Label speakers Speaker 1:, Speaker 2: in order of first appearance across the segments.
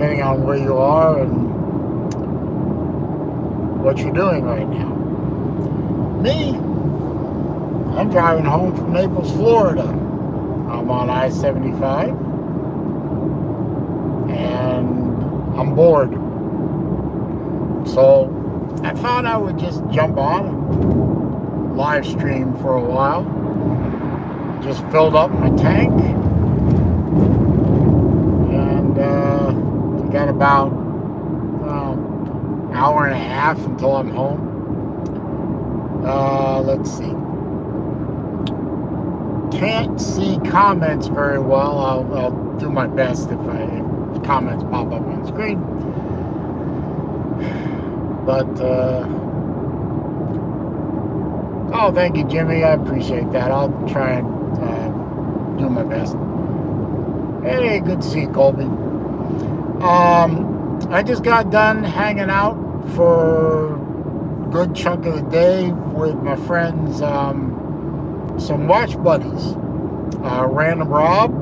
Speaker 1: depending on where you are and what you're doing right now. Me, I'm driving home from Naples, Florida. I'm on I-75 and I'm bored. So I thought I would just jump on and live stream for a while. Just filled up my tank and got about an hour and a half until I'm home. Let's see. Can't see comments very well. I'll do my best if comments pop up on the screen. But oh, thank you, Jimmy. I appreciate that. I'll try and do my best. Hey, good to see you, Colby. I just got done hanging out for a good chunk of the day with my friends, some watch buddies. Random Rob,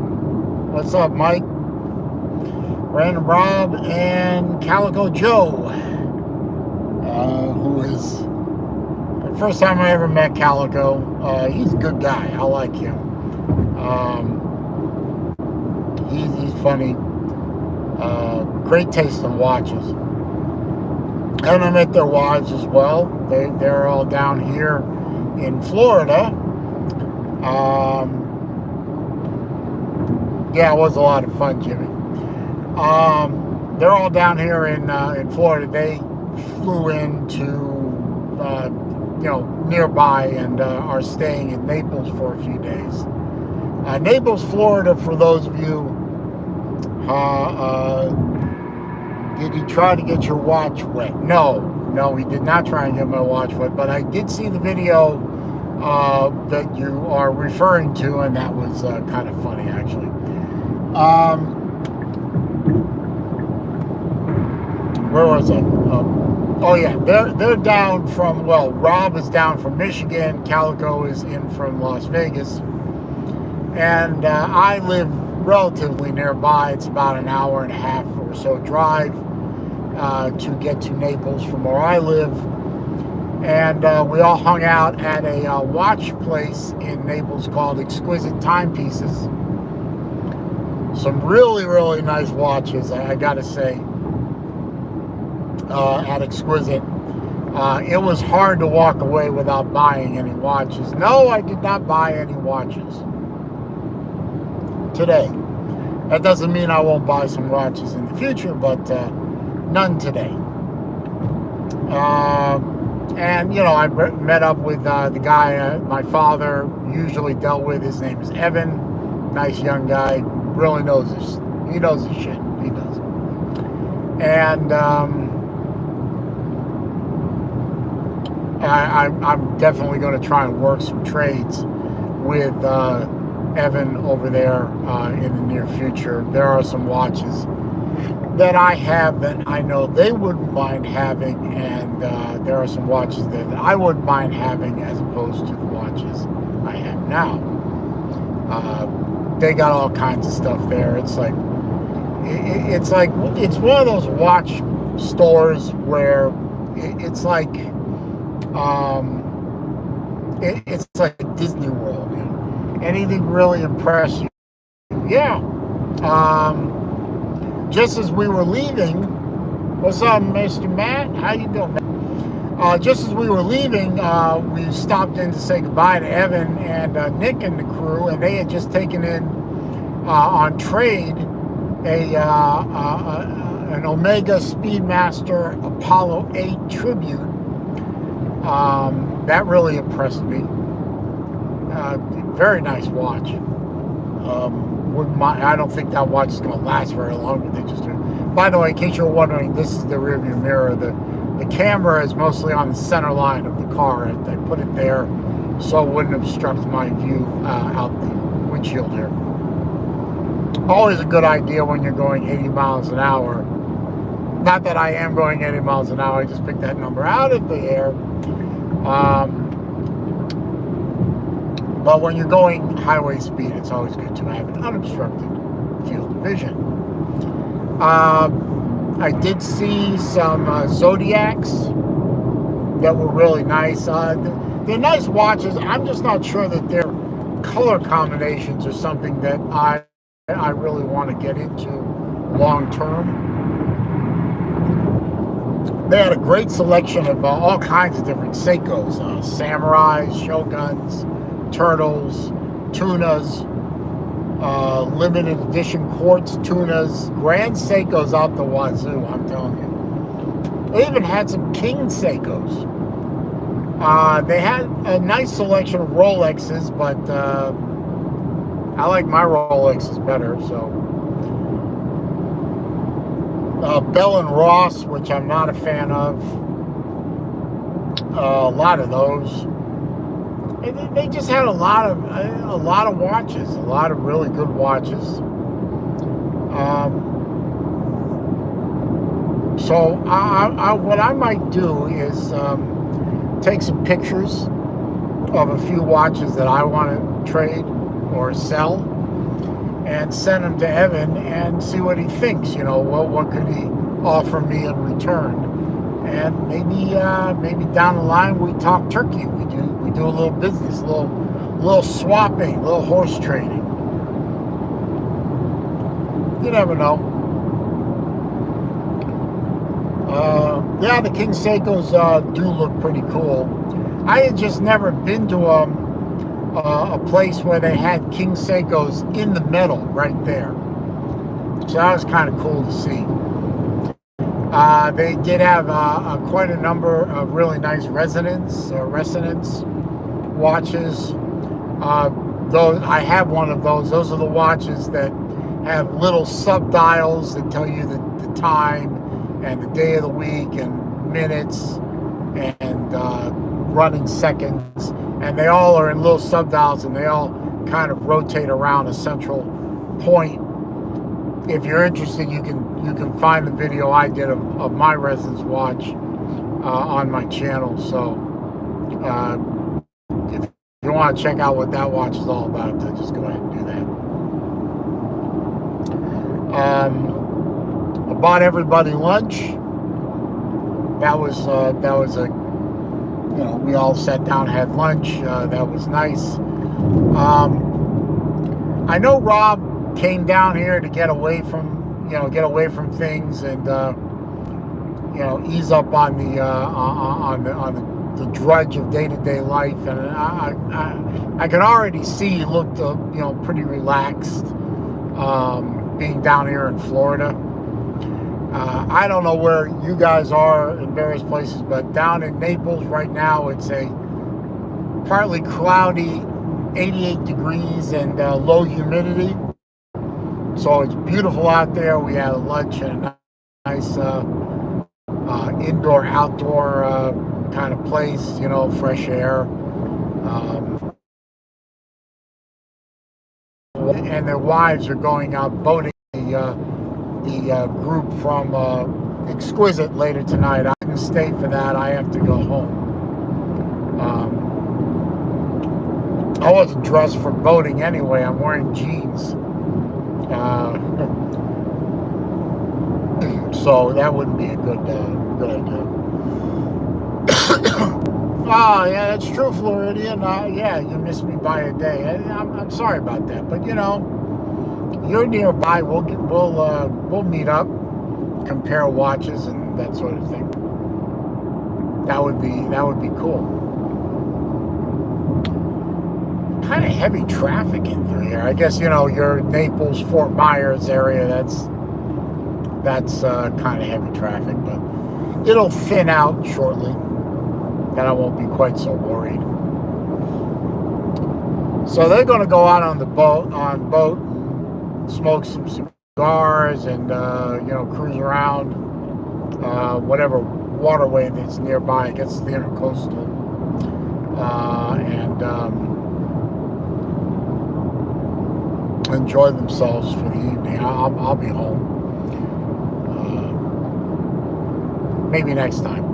Speaker 1: what's up, Mike? Random Rob and Calico Joe, who is the first time I ever met Calico. He's a good guy. I like him. He's funny. Great taste in watches. And I met their wives as well. They're all down here in Florida. Yeah, it was a lot of fun, Jimmy. They're all down here in Florida. They flew into nearby and are staying in Naples for a few days. Naples, Florida, for those of you. Did he try to get your watch wet? No, he did not try and get my watch wet, but I did see the video that you are referring to, and that was kind of funny, actually. Where was I? Oh yeah, they're down from, well, Rob is down from Michigan, Calico is in from Las Vegas, and I live relatively nearby. It's about an hour and a half or so drive to get to Naples from where I live. And we all hung out at a watch place in Naples called Exquisite Timepieces. Some really, really nice watches, I gotta say, at Exquisite. It was hard to walk away without buying any watches. No, I did not buy any watches today. That doesn't mean I won't buy some watches in the future, but none today. And, I met up with the guy my father usually dealt with. His name is Evan. Nice young guy. Really knows his. He knows his shit. He does. And I'm definitely going to try and work some trades with Evan over there in the near future. There are some watches that I have that I know they wouldn't mind having, and there are some watches that I wouldn't mind having as opposed to the watches I have now. They got all kinds of stuff there. It's like it's one of those watch stores where it's like it's like Disney World. Anything really impress you? Yeah. Just as we were leaving, what's up, Mr. Matt? How you doing, man? Just as we were leaving, we stopped in to say goodbye to Evan and Nick and the crew, and they had just taken in on trade an Omega Speedmaster Apollo 8 Tribute. That really impressed me. Very nice watch. I don't think that watch is going to last very long, but they just do. By the way, in case you're wondering, this is the rearview mirror. The camera is mostly on the center line of the car. I put it there so it wouldn't obstruct my view out the windshield here. Always a good idea when you're going 80 miles an hour. Not that I am going 80 miles an hour. I just picked that number out of the air. But when you're going highway speed, it's always good to have an unobstructed field of vision. I did see some Zodiacs that were really nice. They're nice watches. I'm just not sure that their color combinations are something that I really want to get into long term. They had a great selection of all kinds of different Seikos, samurais, shoguns, turtles, tunas, limited edition quartz tunas, grand Seikos out the wazoo, I'm telling you. They even had some king Seikos. They had a nice selection of Rolexes, but I like my Rolexes better, so. Bell and Ross, which I'm not a fan of. A lot of those. And they just had a lot of watches, a lot of really good watches. So what I might do is take some pictures of a few watches that I want to trade or sell, and send them to Evan and see what he thinks. You know, what could he offer me in return? And maybe down the line we talk turkey. We do a little business, a little swapping, a little horse trading. You never know. Yeah, the King Seikos do look pretty cool. I had just never been to a place where they had King Seikos in the metal right there. So that was kind of cool to see. They did have quite a number of really nice resonance watches. Those I have one of those. Those are the watches that have little sub-dials that tell you the time and the day of the week and minutes and running seconds. And they all are in little sub-dials, and they all kind of rotate around a central point. If you're interested, you can find the video I did of my resonance watch on my channel. So if you want to check out what that watch is all about, then just go ahead and do that. I bought everybody lunch. That was a, we all sat down, had lunch. That was nice. I know Rob came down here to get away from things and ease up on the drudge of day-to-day life. And I can already see he looked pretty relaxed, being down here in Florida. I don't know where you guys are in various places, but down in Naples right now, it's a partly cloudy, 88 degrees and low humidity. So it's beautiful out there. We had lunch in a nice indoor-outdoor kind of place, fresh air. And their wives are going out boating. The group from Exquisite later tonight. I didn't stay for that. I have to go home. I wasn't dressed for boating anyway. I'm wearing jeans. So that wouldn't be a good idea. Oh, yeah, that's true, Floridian. Yeah, you missed me by a day. I'm sorry about that, but you're nearby. We'll meet up, compare watches and that sort of thing. That would be cool. Kind of heavy traffic in through here. I guess your Naples, Fort Myers area. That's kind of heavy traffic, but it'll thin out shortly. Then I won't be quite so worried. So they're going to go out on boat, smoke some cigars, and cruise around whatever waterway that's nearby. I guess the intercoastal, and enjoy themselves for the evening. I'll be home. Maybe next time.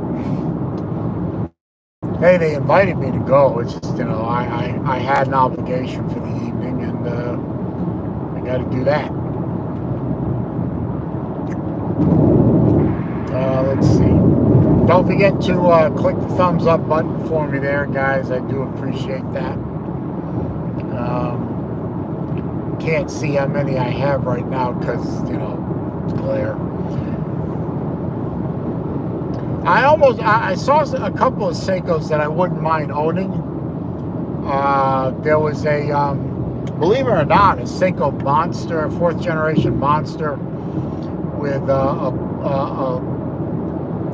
Speaker 1: Hey, they invited me to go. It's just I had an obligation for the evening, and I got to do that. Let's see. Don't forget to click the thumbs up button for me there, guys. I do appreciate that. Can't see how many I have right now because, glare. I saw a couple of Seikos that I wouldn't mind owning. There was a, believe it or not, a Seiko Monster, a 4th generation Monster with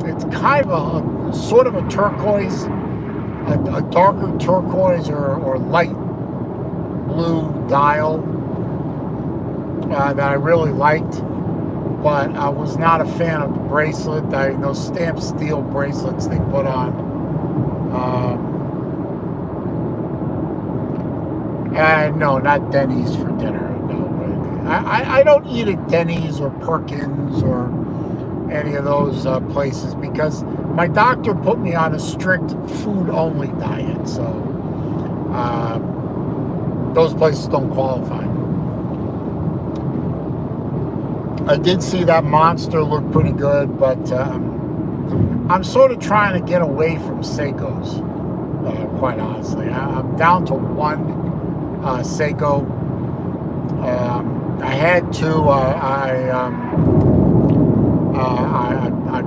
Speaker 1: it's kind of a sort of a turquoise, a darker turquoise or light blue dial that I really liked, but I was not a fan of the bracelet. Those stamped steel bracelets they put on. No, not Denny's for dinner. No, I don't eat at Denny's or Perkins or any of those places because my doctor put me on a strict food-only diet. So those places don't qualify. I did see that Monster look pretty good, but I'm sort of trying to get away from Seikos, quite honestly. I'm down to one Seiko. I had two. I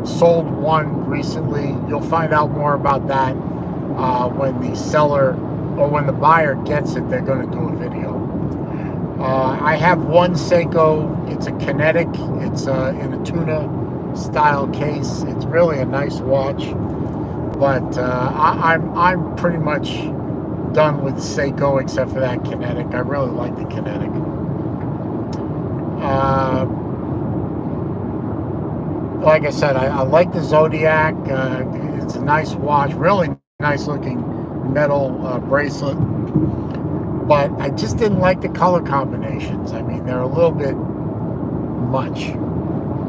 Speaker 1: sold one recently. You'll find out more about that when the seller or when the buyer gets it. They're going to do a video. I have one Seiko. It's a kinetic. It's in a tuna style case. It's really a nice watch, but I'm pretty much done with Seiko except for that kinetic. I really like the kinetic. Like I said, I like the Zodiac. It's a nice watch, really nice looking metal bracelet. But I just didn't like the color combinations. I mean, they're a little bit much, a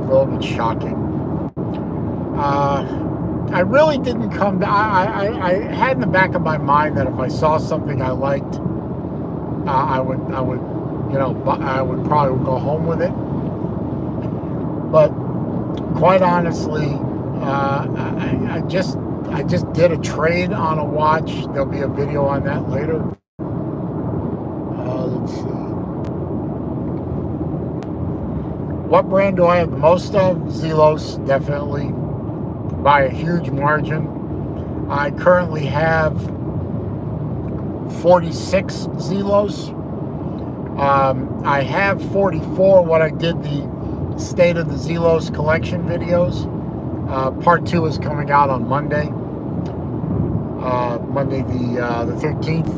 Speaker 1: little bit shocking. I really didn't come to, I had in the back of my mind that if I saw something I liked, I would probably go home with it. But quite honestly, I just did a trade on a watch. There'll be a video on that later. Let's see. What brand do I have the most of? Zelos, definitely, by a huge margin. I currently have 46 Zelos. I have 44 when I did the State of the Zelos collection videos. Part 2 is coming out on Monday. Monday the 13th.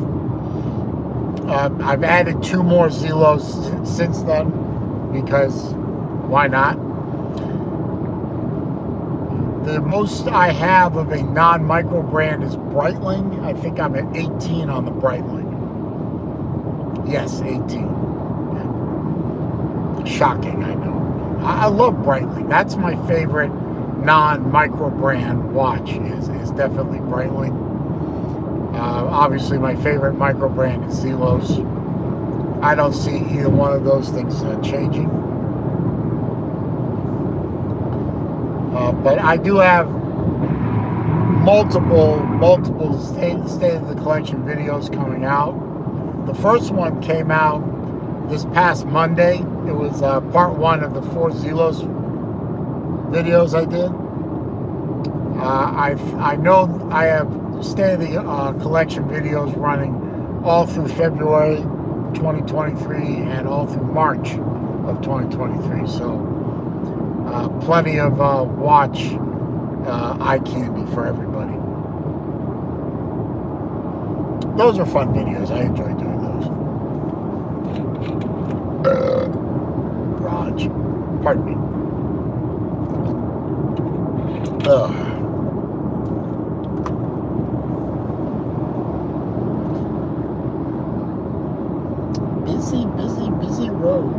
Speaker 1: I've added 2 more Zelos since then because why not? The most I have of a non-micro brand is Breitling. I think I'm at 18 on the Breitling. Yes, 18. Shocking, I know. I love Breitling. That's my favorite non-micro brand watch is definitely Breitling. Obviously, my favorite micro brand is Zelos. I don't see either one of those things changing. But I do have multiple state of the collection videos coming out. The first one came out this past Monday. It was part 1 of the 4 Zelos videos I did. I know I have state of the collection videos running all through February 2023 and all through March of 2023. So plenty of watch eye candy for everybody. Those are fun videos. I enjoy doing those. Raj, pardon me. Busy road.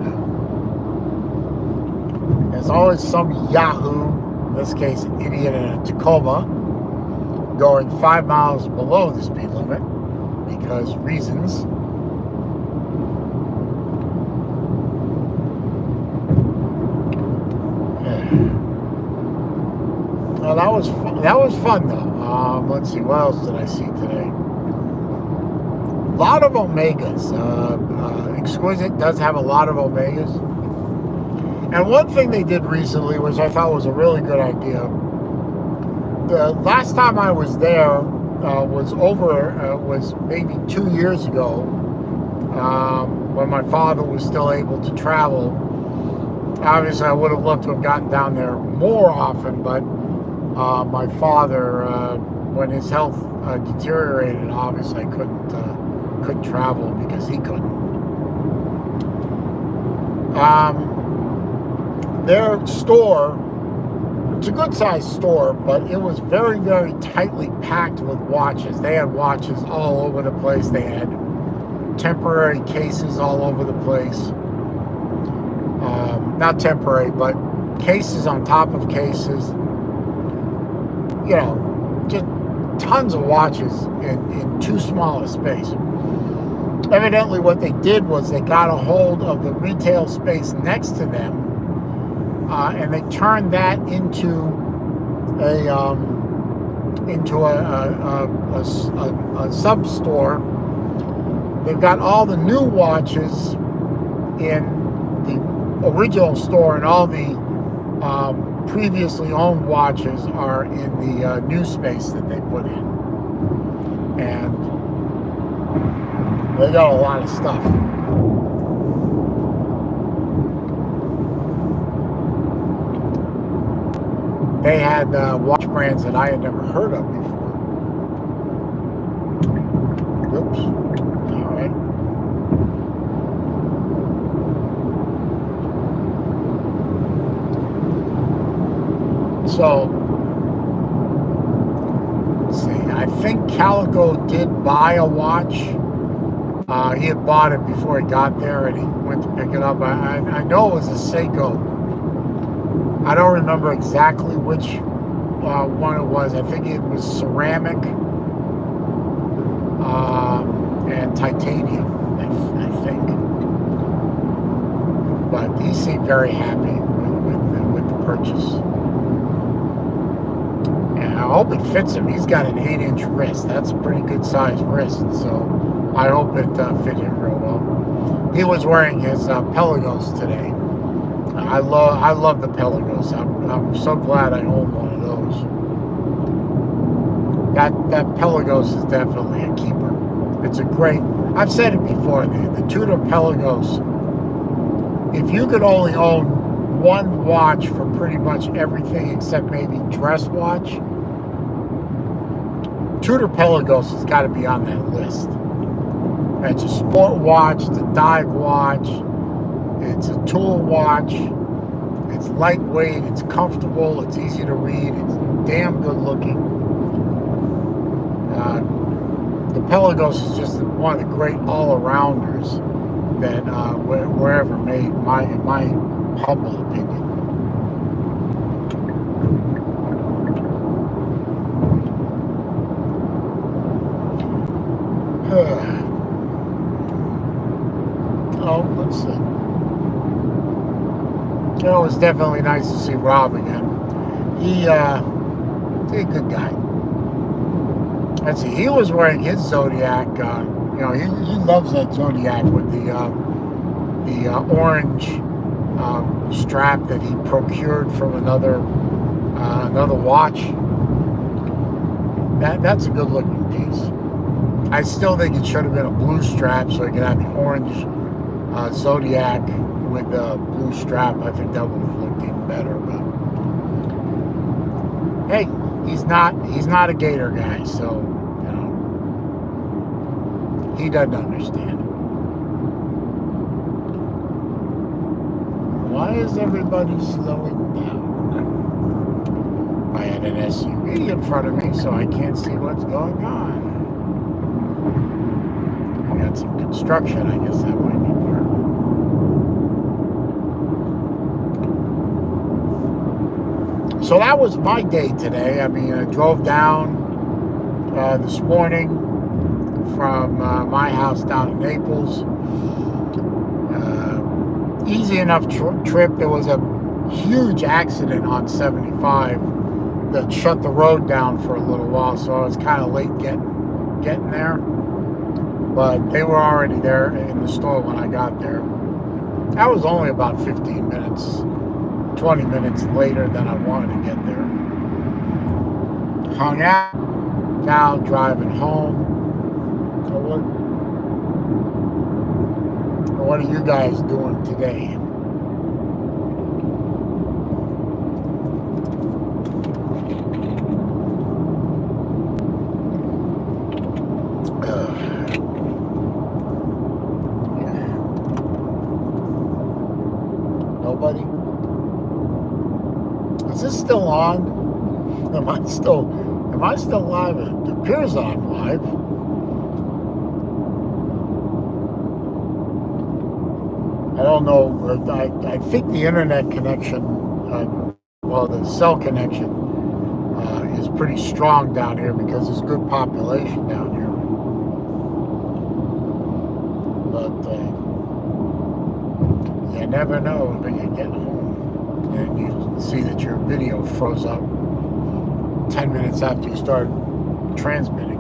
Speaker 1: There's always some yahoo, in this case an idiot in a Tacoma, going 5 miles below the speed limit because reasons. Well, that was fun though. Let's see, what else did I see today? A lot of Omegas. Exquisite does have a lot of Omegas. And one thing they did recently, which I thought was a really good idea, the last time I was there was maybe 2 years ago, when my father was still able to travel. Obviously, I would have loved to have gotten down there more often, but my father, when his health deteriorated, obviously I couldn't travel because he couldn't. Their store, it's a good sized store, but it was very, very tightly packed with watches. They had watches all over the place. They had temporary cases all over the place. Not temporary, but cases on top of cases. You know, just tons of watches in too small a space. Evidently what they did was they got a hold of the retail space next to them, and they turned that into a sub store. They've got all the new watches in the original store, and all the previously owned watches are in the new space that they put in. And they got a lot of stuff. They had watch brands that I had never heard of before. Whoops. All right. So, let's see. I think Calico did buy a watch. He had bought it before he got there, and he went to pick it up. I know it was a Seiko. I don't remember exactly which one it was. I think it was ceramic and titanium, I think. But he seemed very happy with the purchase. And I hope it fits him. He's got an 8-inch wrist. That's a pretty good sized wrist. So I hope it fit him real well. He was wearing his Pelagos today. I love the Pelagos. I'm so glad I own one of those. That Pelagos is definitely a keeper. It's a great. I've said it before. The Tudor Pelagos. If you could only own one watch for pretty much everything except maybe dress watch, Tudor Pelagos has got to be on that list. It's a sport watch. It's a dive watch. It's a tool watch. It's lightweight. It's comfortable. It's easy to read. It's damn good looking. The Pelagos is just one of the great all-arounders that were ever made, in my humble opinion. Oh, let's see. It was definitely nice to see Rob again. He's a good guy. Let's see. He was wearing his Zodiac. He loves that Zodiac with the orange strap that he procured from another watch. That's a good looking piece. I still think it should have been a blue strap so he could have the orange Zodiac with the blue strap. I think that would have looked even better. But hey, he's not a Gator guy, so he doesn't understand. Why is everybody slowing down? I had an SUV in front of me, so I can't see what's going on. I got some construction. I guess that might be part of it. So that was my day today. I mean, I drove down this morning from my house down in Naples. Easy enough trip. There was a huge accident on 75 that shut the road down for a little while, so I was kind of late getting there. But they were already there in the store when I got there. That was only about 15 minutes, 20 minutes later than I wanted to get there. Hung out, now driving home. What are you guys doing today? Nobody? Is this still on? Am I still live? It appears I'm live. I don't know. I think the internet connection, the cell connection, is pretty strong down here because there's good population down here. But you never know when you get home and you see that your video froze up 10 minutes after you start transmitting.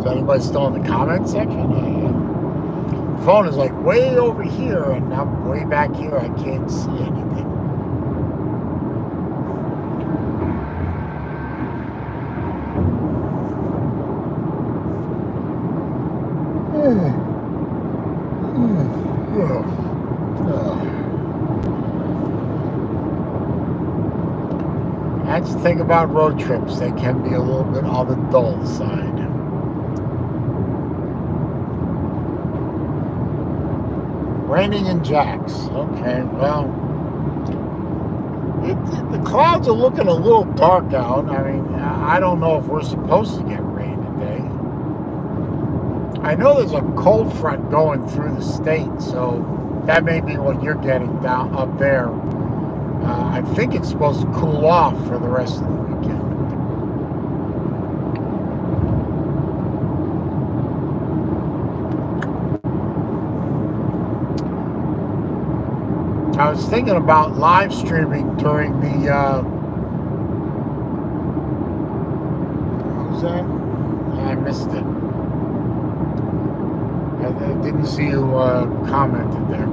Speaker 1: Is anybody still in the comment section? The phone is like way over here and I'm way back here. I can't see anything. That's the thing about road trips. They can be a little bit on the dull side. Raining in Jax. Okay, well, the clouds are looking a little dark out. I mean, I don't know if we're supposed to get rain today. I know there's a cold front going through the state, so that may be what you're getting down up there. I think it's supposed to cool off for the rest of the weekend. I was thinking about live streaming during the what was that? I missed it. I didn't see you commented there.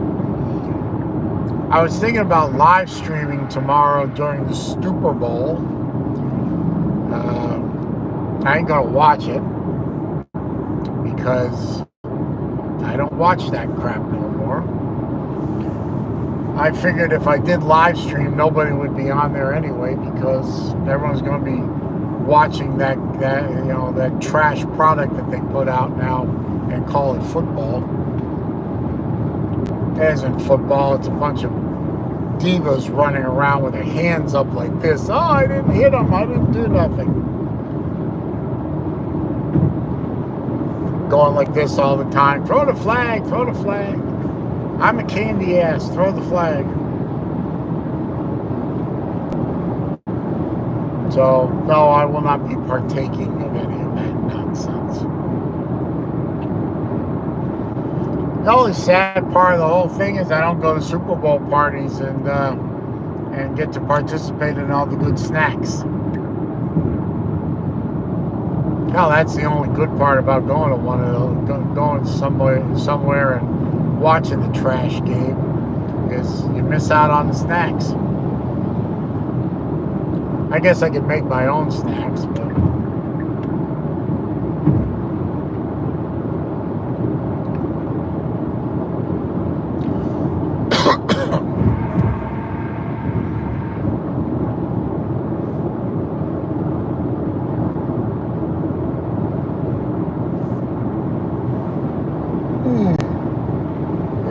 Speaker 1: I was thinking about live streaming tomorrow during the Super Bowl. I ain't gonna watch it because I don't watch that crap no more. I figured if I did live stream, nobody would be on there anyway because everyone's going to be watching that trash product that they put out now and call it football. It isn't football. It's a bunch of divas running around with their hands up like this. Oh, I didn't hit them. I didn't do nothing. Going like this all the time. Throw the flag. Throw the flag. I'm a candy ass. Throw the flag. So, no, I will not be partaking of any of that nonsense. The only sad part of the whole thing is I don't go to Super Bowl parties and get to participate in all the good snacks. Hell, that's the only good part about going to one of those, going somewhere and watching the trash game, is you miss out on the snacks. I guess I could make my own snacks, but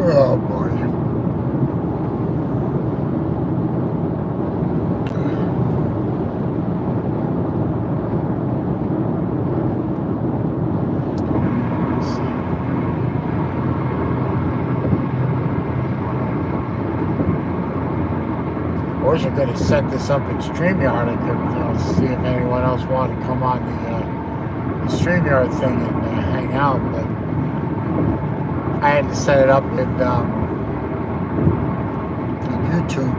Speaker 1: oh boy. I wish I could have set this up in StreamYard. I could see if anyone else wanted to come on the StreamYard thing and hang out, but I had to set it up in YouTube.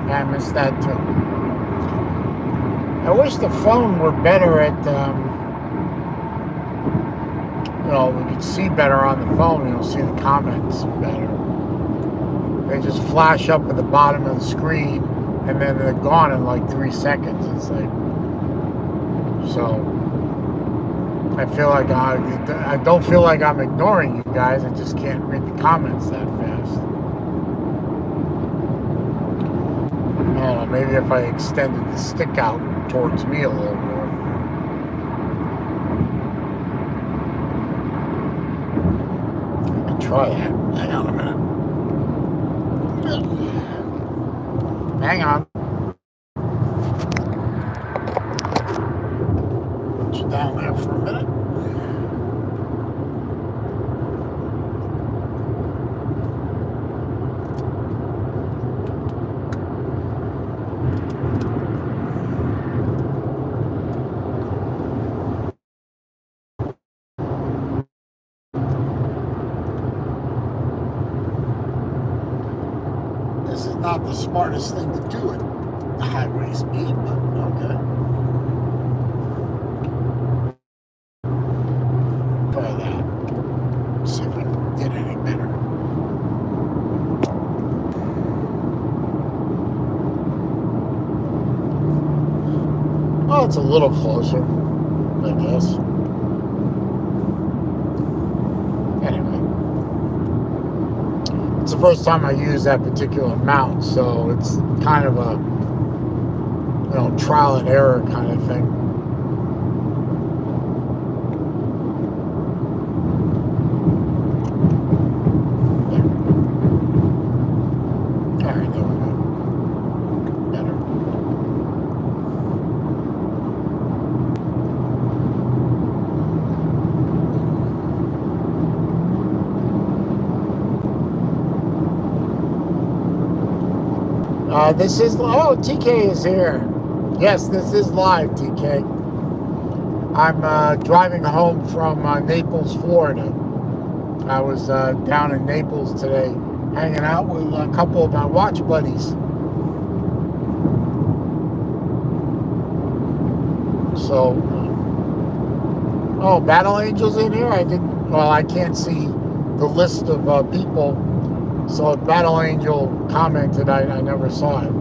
Speaker 1: I missed that too. I wish the phone were better at, we could see better on the phone, see the comments better. They just flash up at the bottom of the screen and then they're gone in like 3 seconds. It's like, so I feel like I don't feel like I'm ignoring you guys. I just can't read the comments that fast. I don't know, maybe if I extended the stick out towards me a little more. I can try that. Hang on a minute. Hang on. Put you down there for a minute. This is not the smartest thing to do at highway speed, but okay. Try that. See if we can get any better. Oh, it's a little closer, I guess. Anyway. It's the first time I use that particular mount, so it's kind of a trial and error kind of thing. There. All right, there we go. Better. TK is here. Yes, this is live, TK. I'm driving home from Naples, Florida. I was down in Naples today, hanging out with a couple of my watch buddies. So, Battle Angel's in here? I can't see the list of people. So if Battle Angel commented, I never saw it.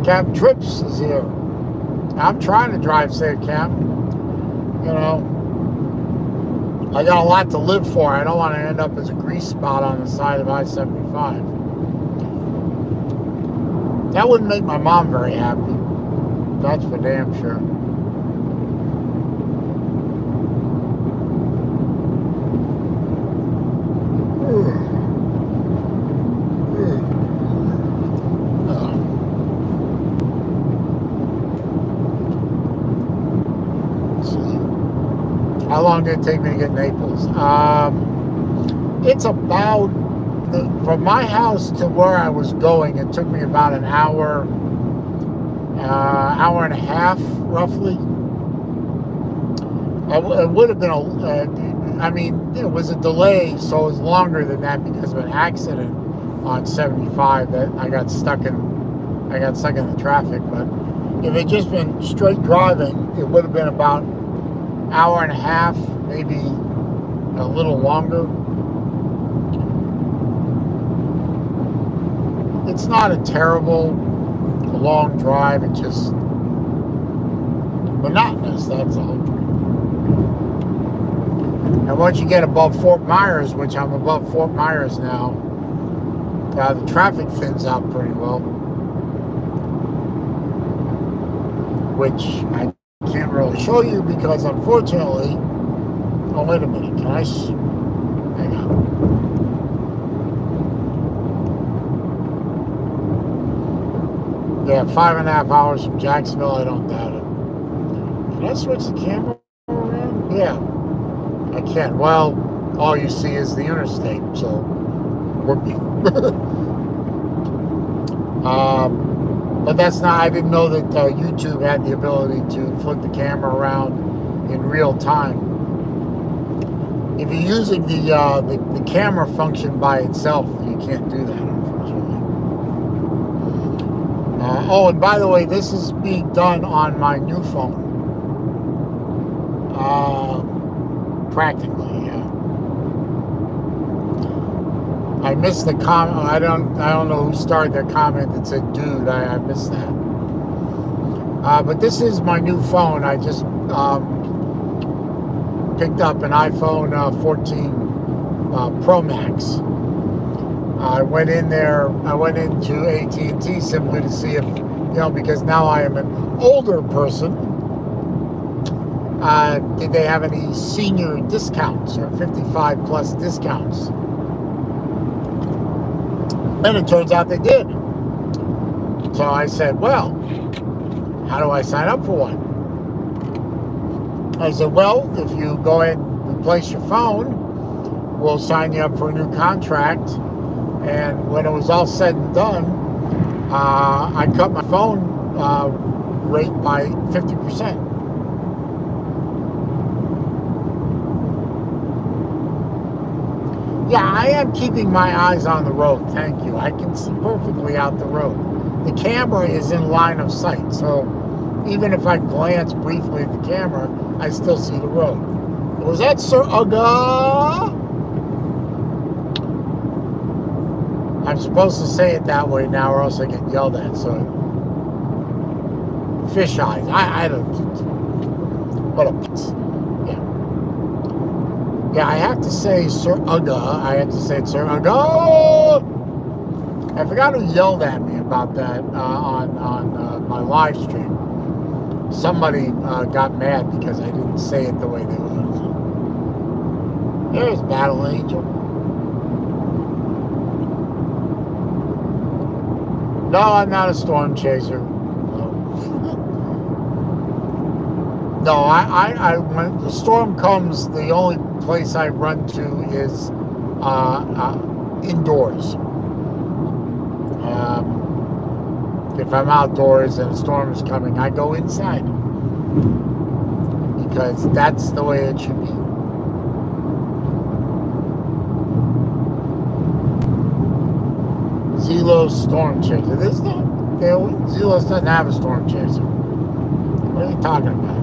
Speaker 1: Captain Trips is here. I'm trying to drive safe, Cap. I got a lot to live for. I don't want to end up as a grease spot on the side of I-75. That wouldn't make my mom very happy. That's for damn sure. How long did it take me to get Naples? It's about, from my house to where I was going, it took me about an hour, hour and a half, roughly. It would have been it was a delay, so it was longer than that because of an accident on 75 that I got stuck in the traffic. But if it just been straight driving, it would have been about hour and a half, maybe a little longer. It's not a terrible long drive, it's just monotonous, that's all. And once you get above Fort Myers, which I'm above Fort Myers now, the traffic thins out pretty well, which I can't really show you because, unfortunately, oh, wait a minute, hang on. Yeah, 5.5 hours from Jacksonville, I don't doubt it. Can I switch the camera around? Yeah, I can. Well, all you see is the interstate, so whoopee. But that's not, I didn't know that YouTube had the ability to flip the camera around in real time. If you're using the camera function by itself, you can't do that, unfortunately. Oh, and by the way, this is being done on my new phone. Practically, yeah. I missed the comment. I don't know who started the comment that said "dude." I missed that. But this is my new phone. I just picked up an iPhone 14 Pro Max. I went into AT&T simply to see if, because now I am an older person, did they have any senior discounts or 55 plus discounts? And it turns out they did. So I said, well, how do I sign up for one? I said, well, if you go ahead and replace your phone, we'll sign you up for a new contract. And when it was all said and done, I cut my phone rate by 50%. Yeah, I am keeping my eyes on the road. Thank you. I can see perfectly out the road. The camera is in line of sight, so even if I glance briefly at the camera, I still see the road. Was that Sir Uga? I'm supposed to say it that way now, or else I get yelled at. So, fish eyes. I don't. What a. Yeah. Yeah, I have to say Sir Uga. I have to say it, Sir Uga. I forgot who yelled at me about that on my live stream. Somebody got mad because I didn't say it the way they wanted to. There's Battle Angel. No, I'm not a storm chaser. No, I when the storm comes, the only place I run to is indoors. If I'm outdoors and a storm is coming, I go inside because that's the way it should be. Zelo's storm chaser. Zelo's doesn't have a storm chaser. What are you talking about?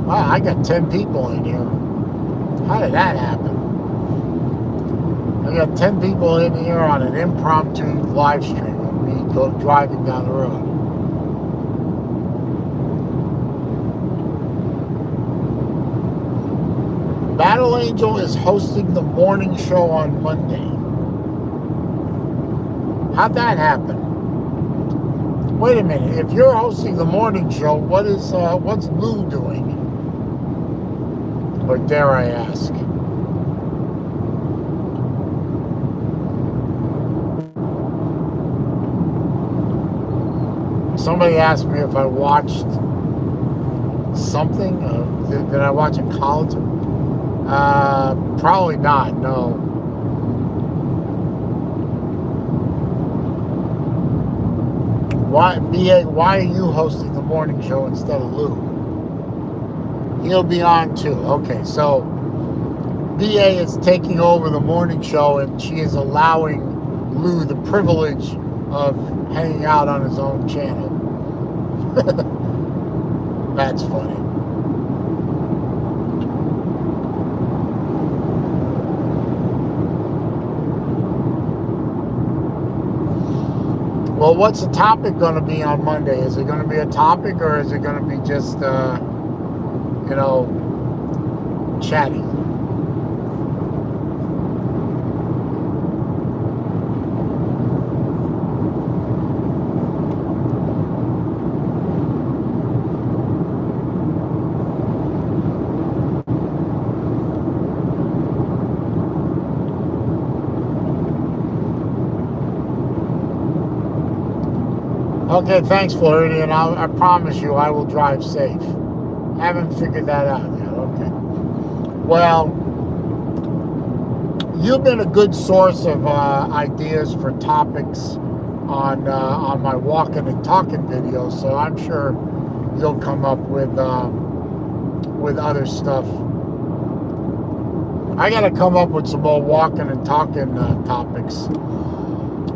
Speaker 1: Wow, I got 10 people in here. How did that happen? I got 10 people in here on an impromptu live stream of me driving down the road. Battle Angel is hosting the morning show on Monday. How'd that happen? Wait a minute. If you're hosting the morning show, what's Lou doing? Or dare I ask? Somebody asked me if I watched something. Did I watch a college? Probably not, no. BA, why are you hosting the morning show instead of Lou? He'll be on too. Okay, so BA is taking over the morning show and she is allowing Lou the privilege of hanging out on his own channel. That's funny. Well, what's the topic going to be on Monday? Is it going to be a topic or is it going to be just, chatty? Okay, thanks, Floridian. I promise you I will drive safe. Haven't figured that out yet. Okay. Well, you've been a good source of ideas for topics on my walking and talking videos. So I'm sure you'll come up with other stuff. I got to come up with some more walking and talking topics,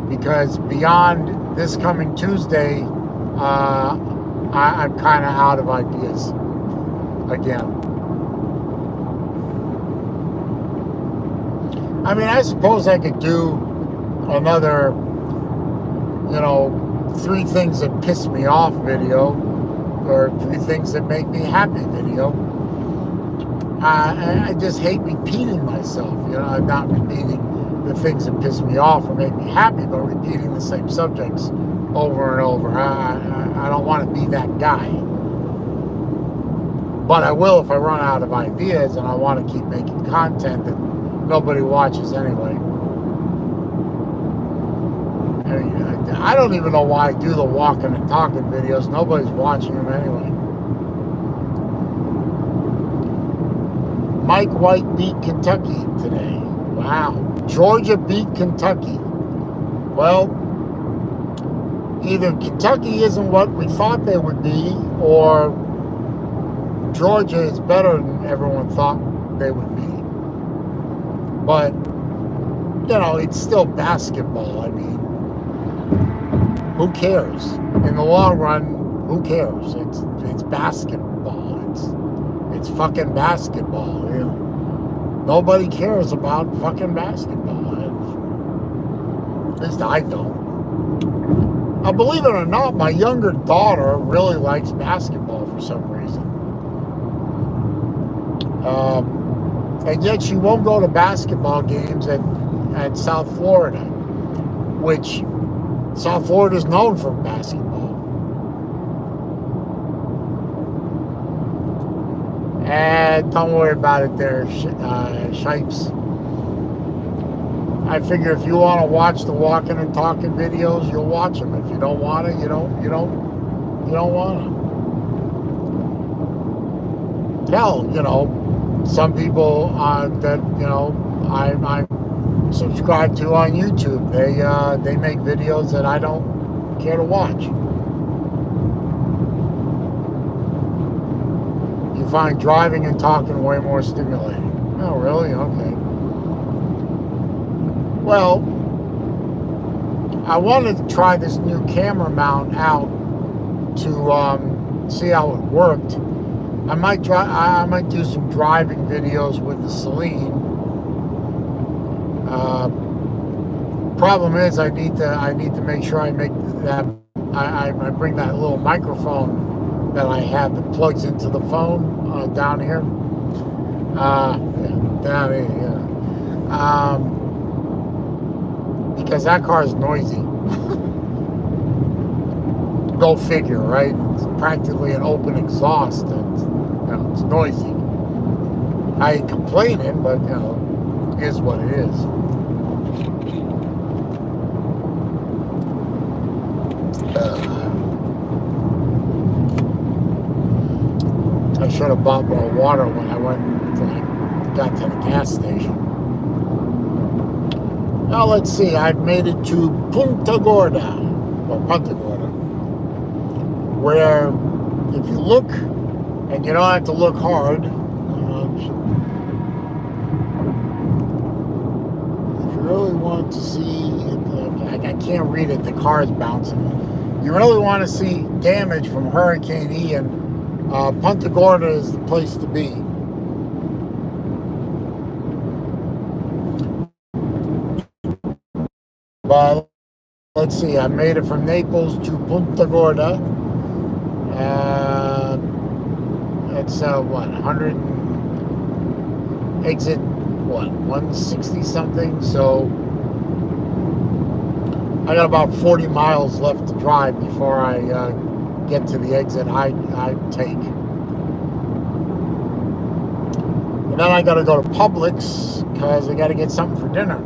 Speaker 1: because beyond this coming Tuesday, I'm kind of out of ideas again. I mean, I suppose I could do another, 3 things that piss me off video, or 3 things that make me happy video. I just hate repeating myself, I'm not repeating the things that piss me off or make me happy, but repeating the same subjects over and over. I don't want to be that guy. But I will if I run out of ideas and I want to keep making content that nobody watches anyway. I don't even know why I do the walking and talking videos. Nobody's watching them anyway. Mike White beat Kentucky today. Wow. Georgia beat Kentucky. Well, either Kentucky isn't what we thought they would be, or Georgia is better than everyone thought they would be. But, it's still basketball. I mean, who cares? In the long run, who cares? It's basketball. It's fucking basketball. Nobody cares about fucking basketball. At least I don't. Now, believe it or not, my younger daughter really likes basketball for some reason. And yet she won't go to basketball games at South Florida, which South Florida is known for basketball. And don't worry about it there, Shipes. I figure if you want to watch the walking and talking videos, you'll watch them. If you don't want to, you don't want to. Hell, some people that I subscribe to on YouTube, they make videos that I don't care to watch. You find driving and talking way more stimulating. Oh, really? Okay. Well, I wanted to try this new camera mount out to see how it worked. I might do some driving videos with the Celine. Problem is, I need to make sure I make that. I bring that little microphone that I have that plugs into the phone down here. Down here, yeah. Because that car is noisy. Go figure, right? It's practically an open exhaust, and it's noisy. I ain't complaining, but it is what it is. I should have bought more water when I got to the gas station. Now let's see, I've made it to Punta Gorda, where if you look, and you don't have to look hard, if you really want to see, I can't read it, the car's bouncing. You really want to see damage from Hurricane Ian, Punta Gorda is the place to be. But let's see, I made it from Naples to Punta Gorda. It's 160 something. So I got about 40 miles left to drive before I get to the exit I take. And then I got to go to Publix because I got to get something for dinner.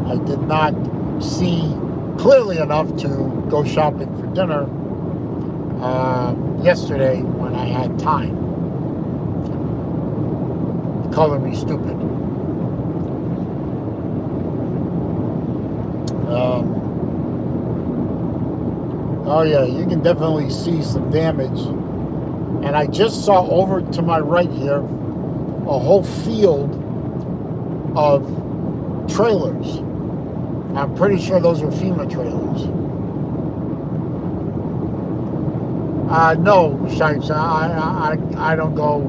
Speaker 1: I did not see clearly enough to go shopping for dinner yesterday when I had time. Color me stupid. Oh yeah, you can definitely see some damage. And I just saw over to my right here a whole field of trailers. I'm pretty sure those are FEMA trailers. No, Shipes, I don't go.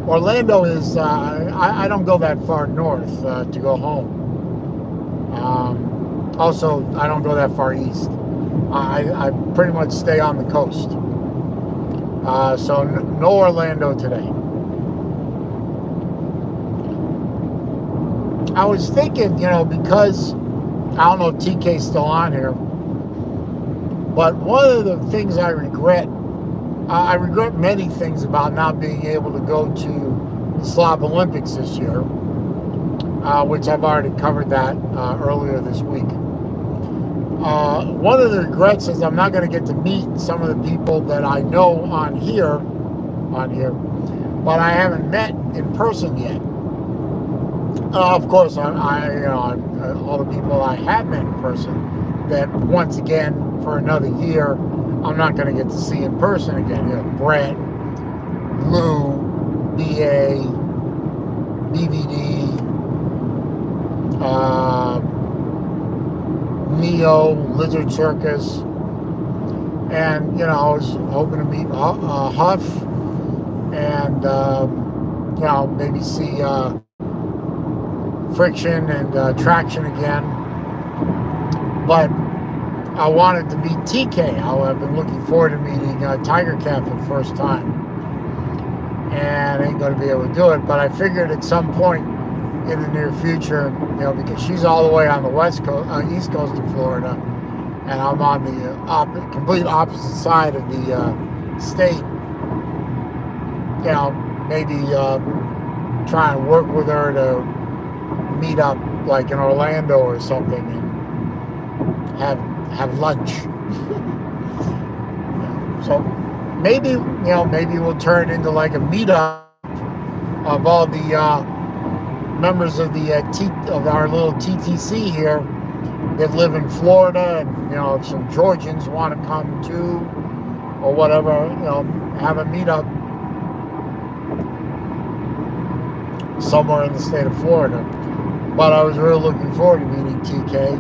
Speaker 1: Orlando is, I don't go that far north to go home. Also, I don't go that far east. I pretty much stay on the coast. So no Orlando today. I was thinking, because I don't know if TK's still on here, but one of the things I regret many things about not being able to go to the Slob Olympics this year, which I've already covered that earlier this week. One of the regrets is I'm not going to get to meet some of the people that I know on here, but I haven't met in person yet. Of course, all the people I have met in person that once again for another year I'm not going to get to see in person again. Brett, Lou, BA, BVD, Neo, Lizard Circus, and I was hoping to meet Huff, and maybe see Friction and Traction again. But I wanted to meet TK. I've been looking forward to meeting Tiger Cat for the first time, and I ain't going to be able to do it. But I figured at some point in the near future, because she's all the way on the west coast, east coast of Florida, and I'm on the complete opposite side of the state. Maybe try and work with her to meet up like in Orlando or something and have lunch. So maybe we'll turn into like a meetup of all the members of the of our little TTC here that live in Florida, and if some Georgians want to come too or whatever, have a meetup somewhere in the state of Florida. But I was really looking forward to meeting TK.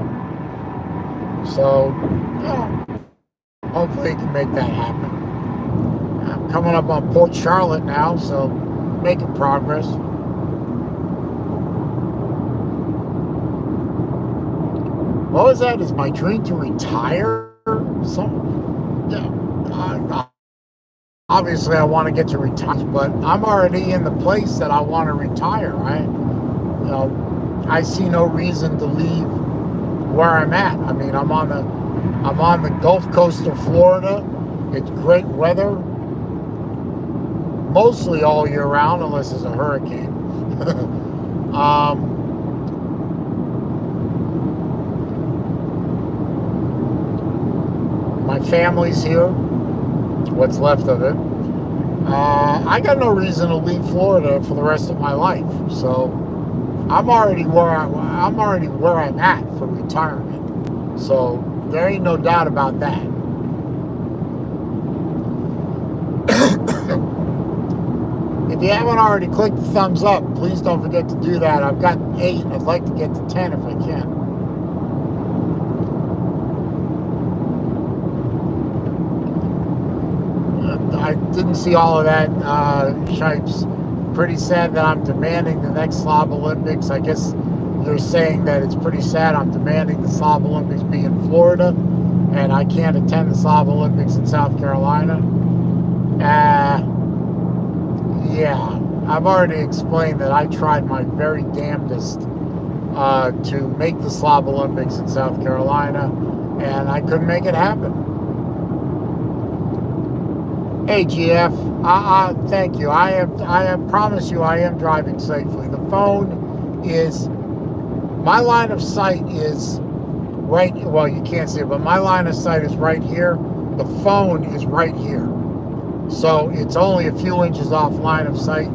Speaker 1: So, hopefully he can make that happen. I'm coming up on Port Charlotte now, so making progress. What was that? Is my dream to retire? Obviously I want to get to retire, but I'm already in the place that I want to retire, right? I see no reason to leave where I'm at. I mean, I'm on the Gulf Coast of Florida. It's great weather mostly all year round, unless there's a hurricane. My family's here, what's left of it. I got no reason to leave Florida for the rest of my life, so I'm already where I'm at for retirement. So there ain't no doubt about that. If you haven't already clicked the thumbs up, please don't forget to do that. I've got 8. I'd like to get to 10 if I can. I didn't see all of that, Shipes. Pretty sad that I'm demanding the next Slob Olympics. I guess you're saying that it's pretty sad I'm demanding the Slob Olympics be in Florida, and I can't attend the Slob Olympics in South Carolina. Yeah, I've already explained that I tried my very damnedest to make the Slob Olympics in South Carolina, and I couldn't make it happen. Hey GF, thank you. I promise you I am driving safely. The phone is, my line of sight is right, well you can't see it, but my line of sight is right here. The phone is right here. So it's only a few inches off line of sight.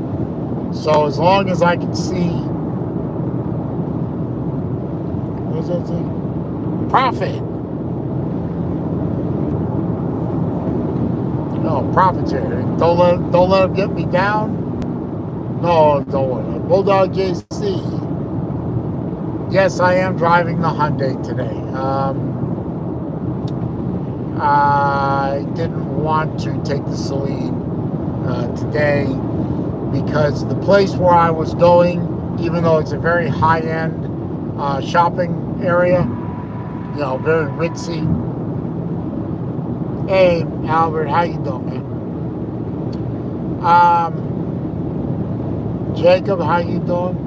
Speaker 1: So as long as I can see, what does that say? Profit. No, Profit's here. Don't let him get me down. No, don't worry. Bulldog JC. Yes, I am driving the Hyundai today. I didn't want to take the Celine today because the place where I was going, even though it's a very high-end shopping area, you know, very ritzy. Hey, Albert, how you doing, man? Jacob, how you doing?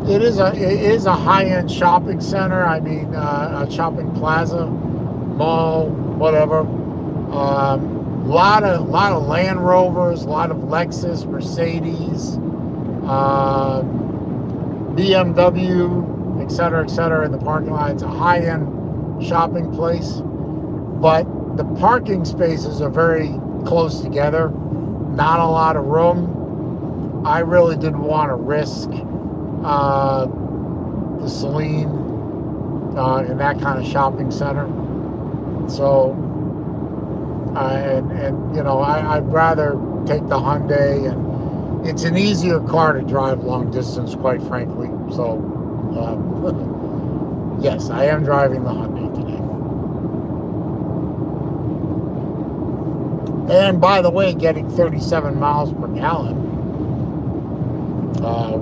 Speaker 1: It is a high-end shopping center. I mean, a shopping plaza, mall, whatever. Lot of Land Rovers, a lot of Lexus, Mercedes, BMW, etc., in the parking lot. It's a high-end shopping place, but the parking spaces are very close together. Not a lot of room. I really didn't want to risk the Celine in that kind of shopping center. So, and you know, I'd rather take the Hyundai, and it's an easier car to drive long distance, quite frankly. So, yes, I am driving the Hyundai today. And by the way, getting 37 miles per gallon,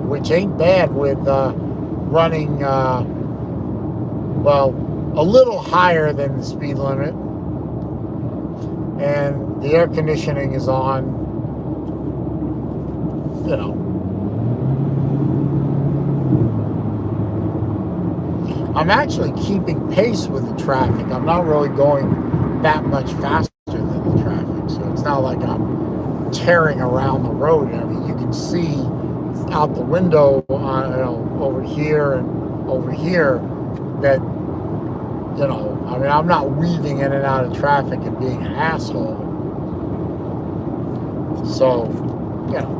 Speaker 1: which ain't bad with running, well, a little higher than the speed limit. And the air conditioning is on, you know. I'm actually keeping pace with the traffic. I'm not really going that much faster than the traffic. So it's not like I'm tearing around the road. I mean, you can see out the window, you know, over here and over here, that, you know, I mean, I'm not weaving in and out of traffic and being an asshole. So, you know,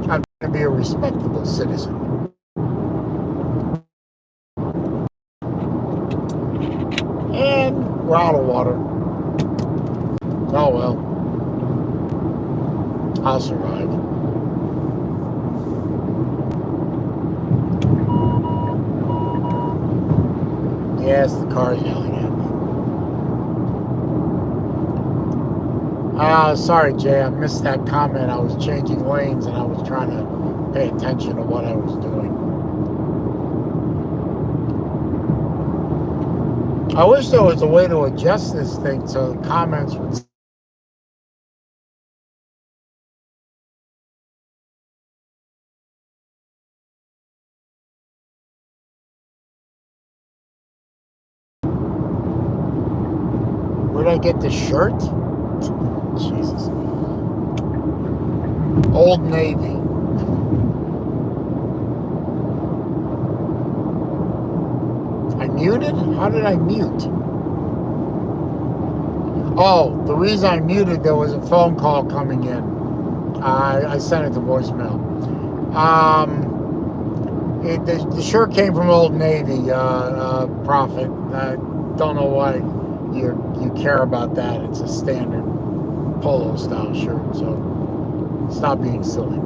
Speaker 1: I'm going to be a respectable citizen. And we're out of water. Oh well. I'll survive. Yes, the car's yelling at me. Sorry, Jay, I missed that comment. I was changing lanes and I was trying to pay attention to what I was doing. I wish there was a way to adjust this thing so the comments would... Where'd I get the shirt? Jesus. Old Navy. I muted? How did I mute? Oh, the reason I muted, there was a phone call coming in. I sent it to voicemail. The shirt came from Old Navy, Profit. I don't know why you care about that. It's a standard polo style shirt, so stop being silly.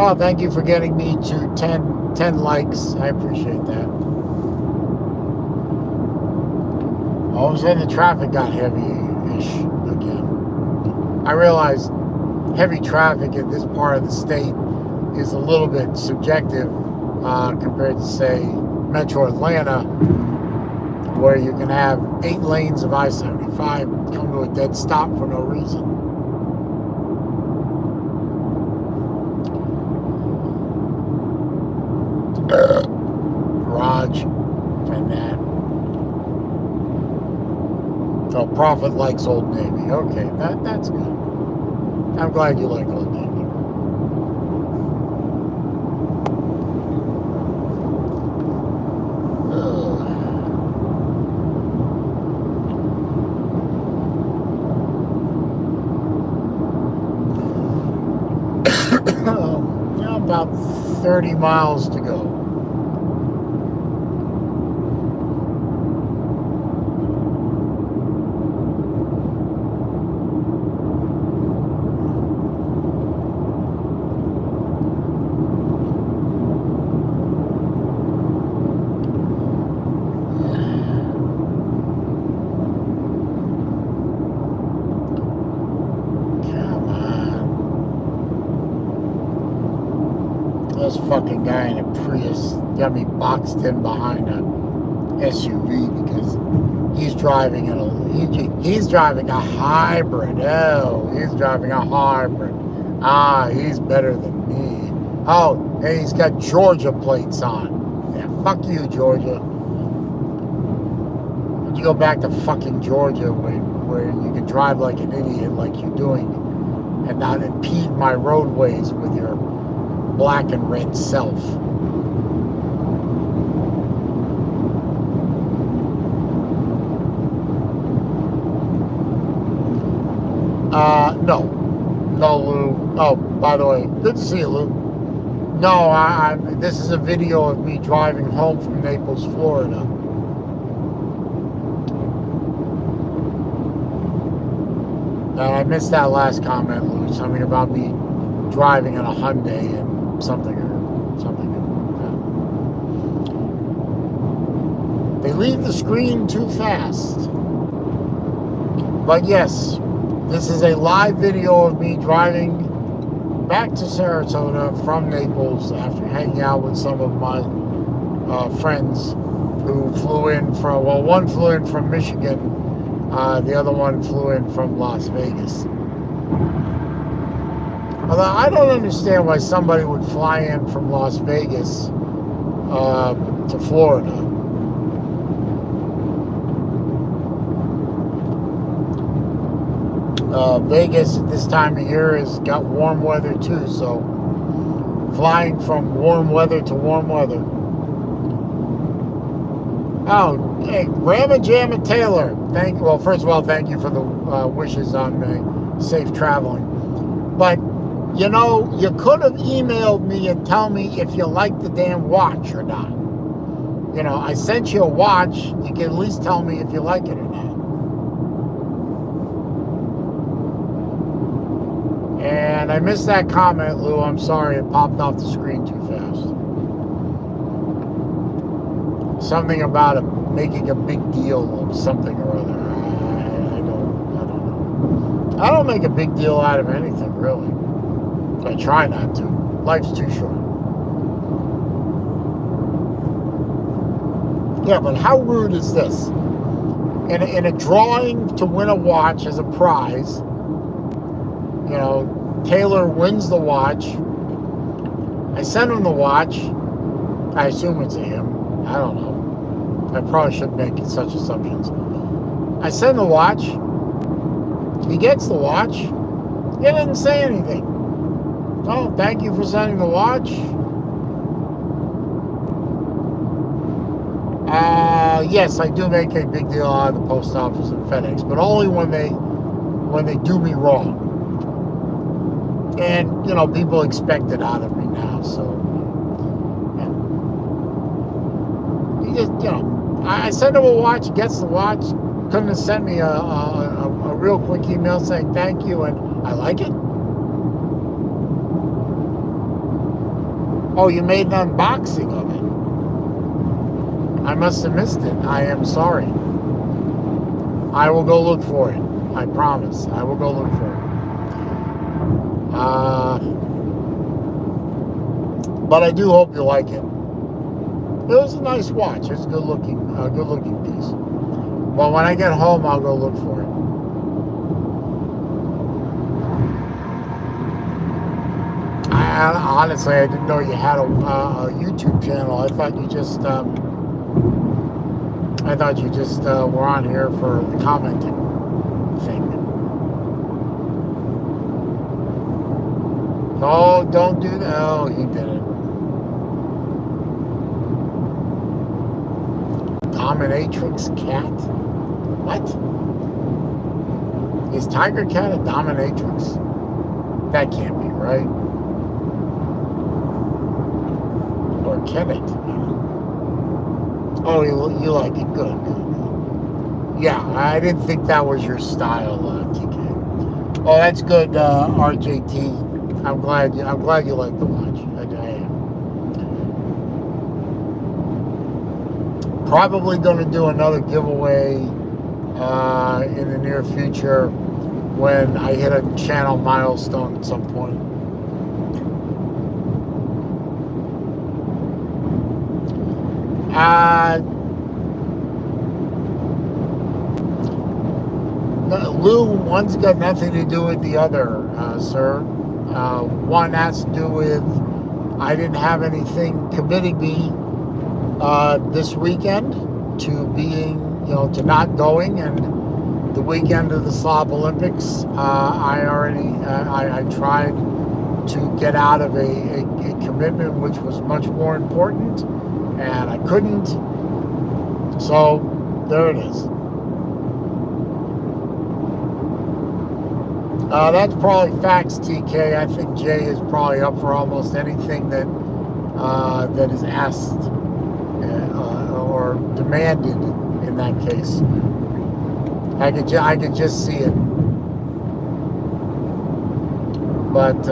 Speaker 1: Oh, thank you for getting me to 10 likes. I appreciate that. All of a sudden, the traffic got heavy-ish again. I realized heavy traffic in this part of the state is a little bit subjective compared to, say, Metro Atlanta, where you can have 8 lanes of I-75 come to a dead stop for no reason. Raj and that. So Prophet likes Old Navy. Okay, that's good. I'm glad you like Old Navy. 30 miles to go. This fucking guy in a Prius got me boxed in behind a SUV because he's driving he's driving a hybrid. Oh, he's driving a hybrid. Ah, he's better than me. Oh, and he's got Georgia plates on. Yeah, fuck you, Georgia. Would you go back to fucking Georgia where you can drive like an idiot like you're doing and not impede my roadways with your black and red self. No, Lou. Oh, by the way, good to see you, Lou. No, this is a video of me driving home from Naples, Florida. And I missed that last comment, Lou. Something about me driving in a Hyundai and something. They leave the screen too fast. But yes, this is a live video of me driving back to Sarasota from Naples after hanging out with some of my friends who flew in from, well, one flew in from Michigan, the other one flew in from Las Vegas. Although I don't understand why somebody would fly in from Las Vegas to Florida. Vegas at this time of year has got warm weather too, so flying from warm weather to warm weather. Oh, hey, Ramma Jamma Taylor. Well, first of all, thank you for the wishes on me. Safe traveling. But you know, you could have emailed me and tell me if you like the damn watch or not. You know, I sent you a watch. You can at least tell me if you like it or not. And I missed that comment, Lou. I'm sorry. It popped off the screen too fast. Something about making a big deal of something or other. I don't know. I don't make a big deal out of anything, really. I try not to. Life's too short. Yeah, but how rude is this? In a drawing to win a watch as a prize, you know, Taylor wins the watch. I send him the watch. I assume it's a him. I don't know. I probably shouldn't make such assumptions. I send the watch. He gets the watch. He didn't say anything. Oh, thank you for sending the watch. Yes, I do make a big deal out of the post office and FedEx, but only when they do me wrong. And, you know, people expect it out of me now, so. Yeah. You just, you know, I send him a watch, he gets the watch. Couldn't have sent me a real quick email saying thank you and I like it? Oh, you made an unboxing of it. I must have missed it. I am sorry. I will go look for it. I promise. I will go look for it. But I do hope you like it. It was a nice watch. It's a good looking piece. But when I get home, I'll go look for it. Honestly, I didn't know you had a YouTube channel. I thought you just were on here for the commenting thing. Oh, don't do that. Oh, he did it. Dominatrix cat? What? Is Tiger Cat a dominatrix? That can't be right. or can it? Oh, you like it? Good. Yeah, I didn't think that was your style, TK. Oh, that's good, RJT. I'm glad you like the watch. I am. Probably going to do another giveaway in the near future when I hit a channel milestone at some point. Lou, one's got nothing to do with the other, sir. One has to do with I didn't have anything committing me this weekend to being, to not going, and the weekend of the Slob Olympics, I tried to get out of a commitment which was much more important, and I couldn't. So there it is. That's probably facts, TK. I think Jay is probably up for almost anything that is asked or demanded in that case. I could just see it. But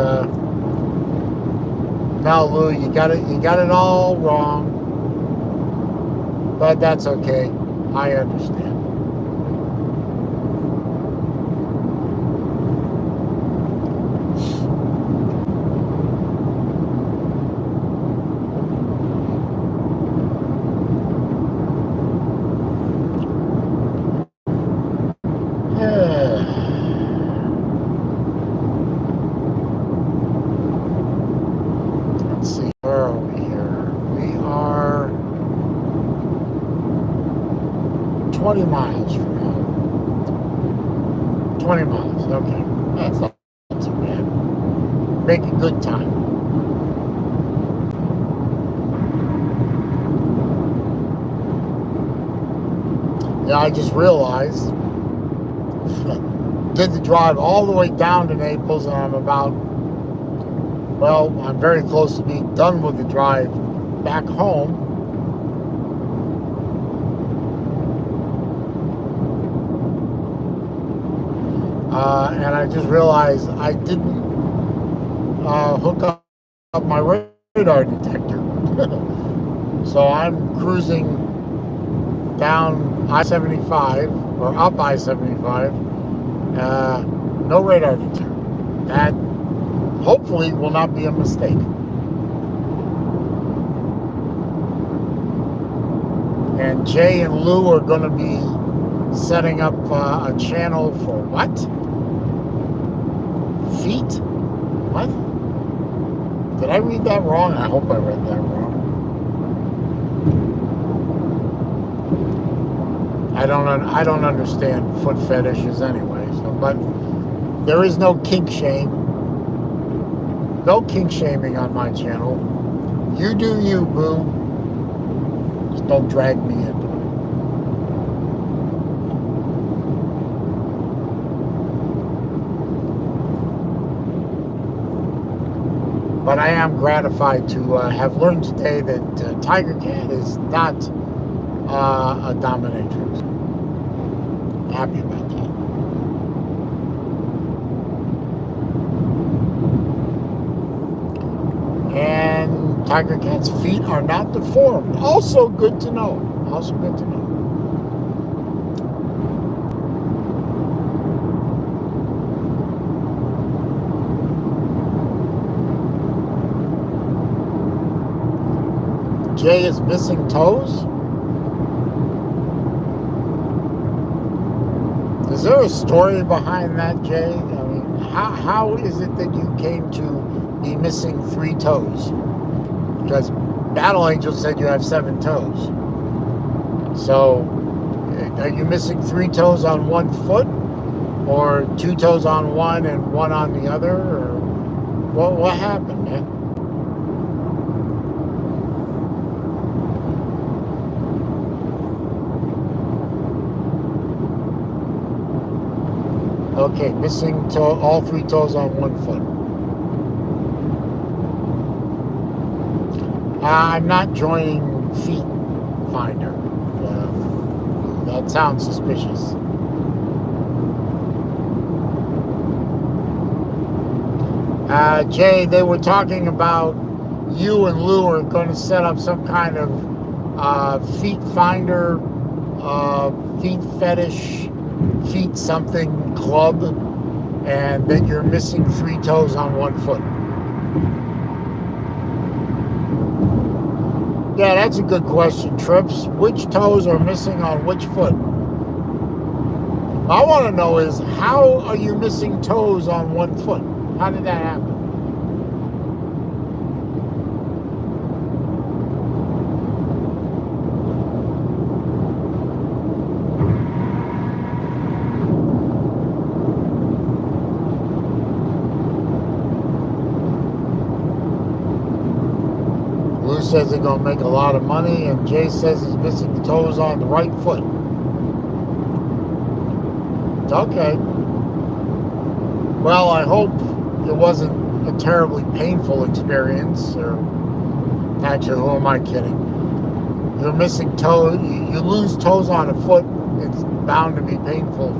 Speaker 1: no, Lou, you got it all wrong. But that's okay. I understand. Let's see, where are we here? We are 20 miles from home. 20 miles, okay. That's not too bad. Making good time. Yeah, I just realized did the drive all the way down to Naples, and I'm very close to being done with the drive back home. And I just realized I didn't hook up my radar detector. So I'm cruising down I-75 or up I-75. No radar detector. That hopefully will not be a mistake. And Jay and Lou are going to be setting up a channel for what? Feet? What? Did I read that wrong? I hope I read that wrong. I don't understand foot fetishes anyway. So, but there is no kink shame. No kink shaming on my channel. You do you, boo. Just don't drag me into it. But I am gratified to have learned today that Tiger Cat is not a dominatrix. Happy about that. And Tiger Cat's feet are not deformed. Also good to know. Also good to know. Jay is missing toes? Is there a story behind that, Jay? I mean, how is it that you came to be missing 3 toes? Because Battle Angel said you have 7 toes. So, are you missing 3 toes on one foot? Or 2 toes on one and 1 on the other? Or what happened, man? Okay, missing all 3 toes on one foot. I'm not joining Feet Finder. That sounds suspicious. Jay, they were talking about you and Lou are going to set up some kind of feet finder, feet fetish, feet something club, and that you're missing 3 toes on 1 foot. Yeah, that's a good question, Trips. Which toes are missing on which foot? I want to know is, how are you missing toes on 1 foot? How did that happen? Lou says they're going to make a lot of money, and Jay says he's missing the toes on the right foot. Okay. Well, I hope it wasn't a terribly painful experience. Or actually, who am I kidding? You're missing toes. You lose toes on a foot. It's bound to be painful.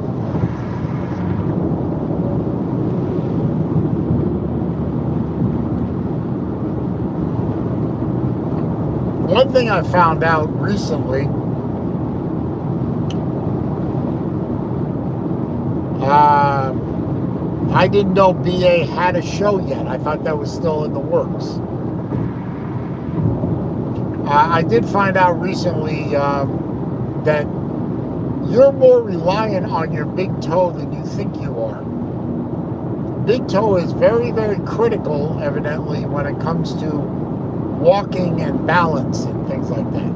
Speaker 1: One thing I found out recently, I didn't know BA had a show yet. I thought that was still in the works. I did find out recently that you're more reliant on your big toe than you think you are. Big toe is very, very critical, evidently, when it comes to walking and balance and things like that.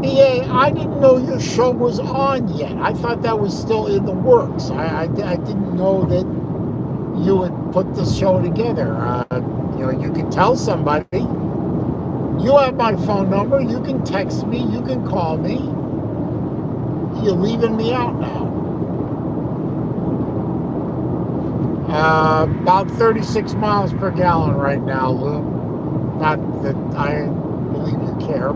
Speaker 1: BA, I didn't know your show was on yet. I thought that was still in the works. I didn't know that you would put the show together. You can tell somebody. You have my phone number. You can text me. You can call me. You're leaving me out now. About 36 miles per gallon right now, Lou. Not that I believe you care,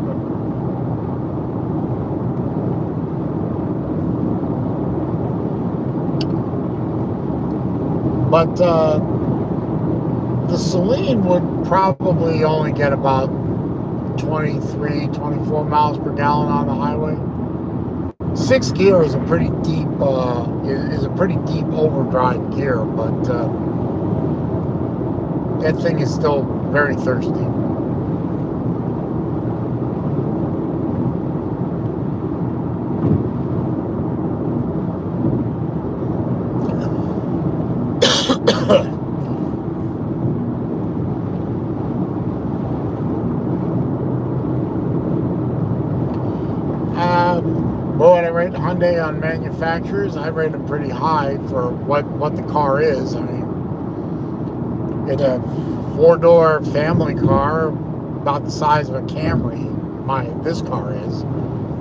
Speaker 1: but the Celine would probably only get about 23, 24 miles per gallon on the highway. 6 gear is a pretty deep overdrive gear, but that thing is still very thirsty. Boy, I rate Hyundai on manufacturers. I rate them pretty high for what the car is. I mean, it's a 4-door family car, about the size of a Camry. This car is.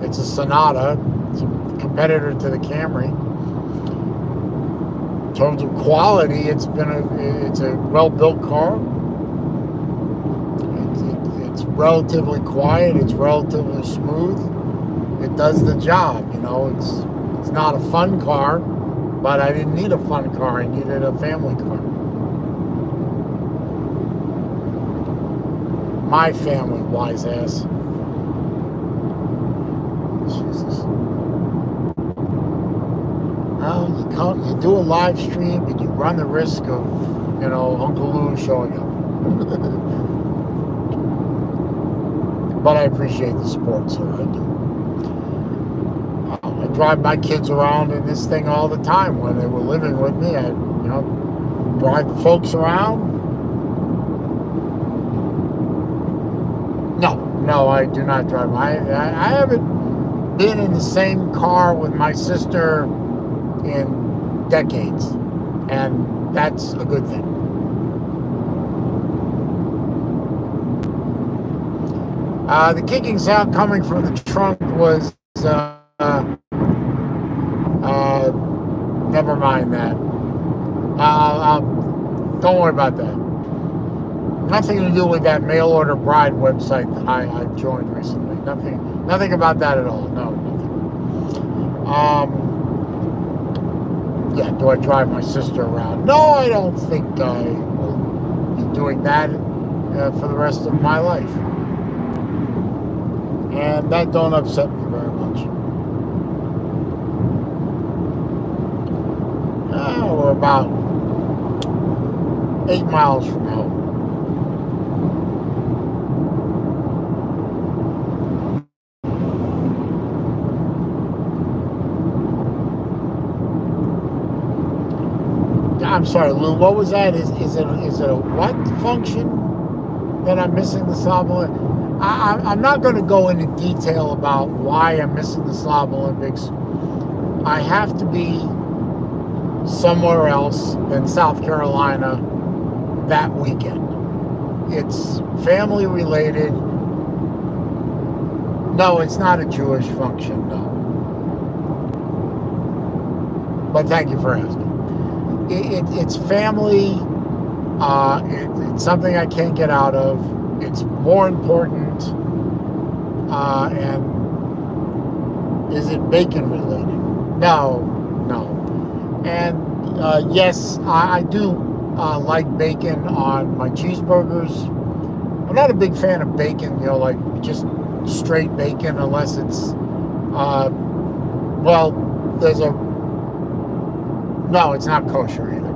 Speaker 1: It's a Sonata. It's a competitor to the Camry. In terms of quality, it's a well-built car. It's relatively quiet. It's relatively smooth. It does the job, it's not a fun car, but I didn't need a fun car. I needed a family car. My family, wise ass. Jesus. Well, you do a live stream, and you run the risk of, Uncle Lou showing up. But I appreciate the support, sir. I do. I drive my kids around in this thing all the time. When they were living with me, I, drive the folks around. No, I do not drive. I haven't been in the same car with my sister in decades, and that's a good thing. The kicking sound coming from the trunk was never mind that. Don't worry about that. Nothing to do with that mail order bride website that I joined recently. Nothing about that at all. No, nothing. Yeah, do I drive my sister around? No, I don't think I will be doing that for the rest of my life. And that don't upset me very much. We're about 8 miles from home. I'm sorry, Lou. What was that? Is it a what function that I'm missing the Slob Olympics? I'm not going to go into detail about why I'm missing the Slob Olympics. I have to be somewhere else in South Carolina that weekend. It's family related. No, it's not a Jewish function, no. But thank you for asking. It's family. It's something I can't get out of. It's more important. And is it bacon related? No. And yes, I do like bacon on my cheeseburgers. I'm not a big fan of bacon, like just straight bacon, unless it's, there's a, no, it's not kosher either.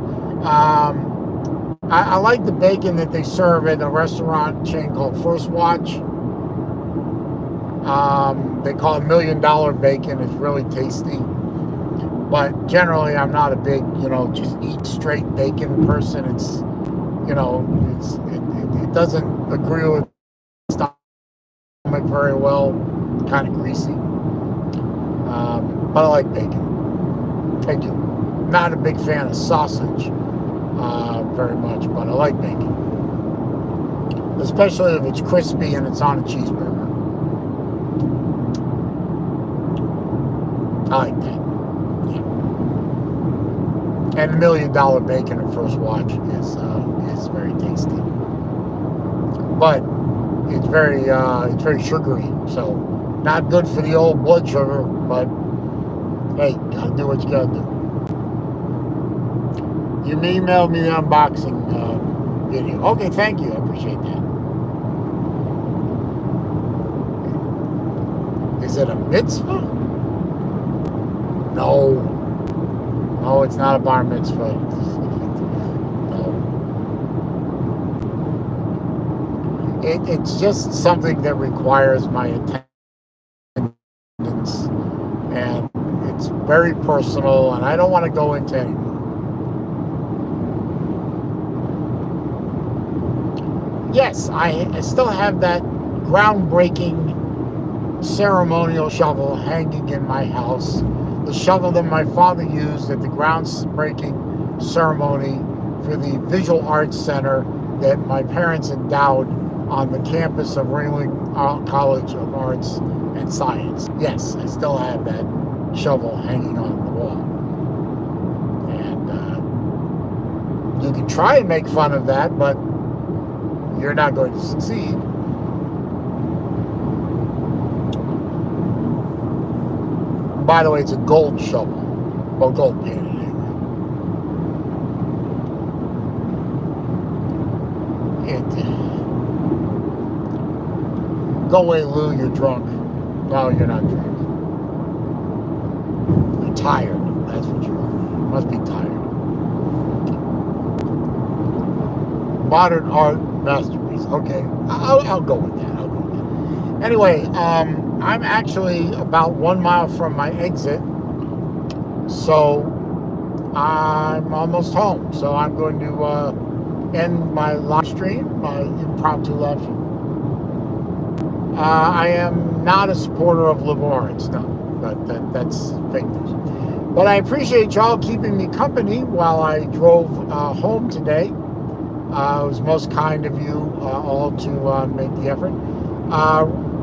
Speaker 1: I like the bacon that they serve at a restaurant chain called First Watch. They call it $1 million bacon. It's really tasty. But generally, I'm not a big, just eat straight bacon person. It's, it doesn't agree with stomach very well. Kind of greasy. But I like bacon. I do. Not a big fan of sausage very much, but I like bacon. Especially if it's crispy and it's on a cheeseburger. I like that. Yeah. And $1 million bacon at First Watch is very tasty. But it's very sugary, so not good for the old blood sugar, but hey, gotta do what you gotta do. You emailed me the unboxing video. Okay, thank you. I appreciate that. Is it a mitzvah? No, it's not a bar mitzvah. No. It's just something that requires my attendance, and it's very personal, and I don't want to go into any more. Yes, I still have that groundbreaking ceremonial shovel hanging in my house. The shovel that my father used at the groundbreaking ceremony for the Visual Arts Center that my parents endowed on the campus of Ringling College of Arts and Science. Yes, I still have that shovel hanging on the wall. And you can try and make fun of that, but you're not going to succeed. By the way, it's a gold shovel. Well, gold painted anyway. Go away, Lou, you're drunk. No, you're not drunk. You're tired. That's what you are. You must be tired. Modern art masterpiece. Okay, I'll go with that. Anyway, I'm actually about 1 mile from my exit, so I'm almost home. So I'm going to end my live stream, my impromptu live stream. I am not a supporter of liberal arts, no, but that's fake news. But I appreciate y'all keeping me company while I drove home today. It was most kind of you all to make the effort.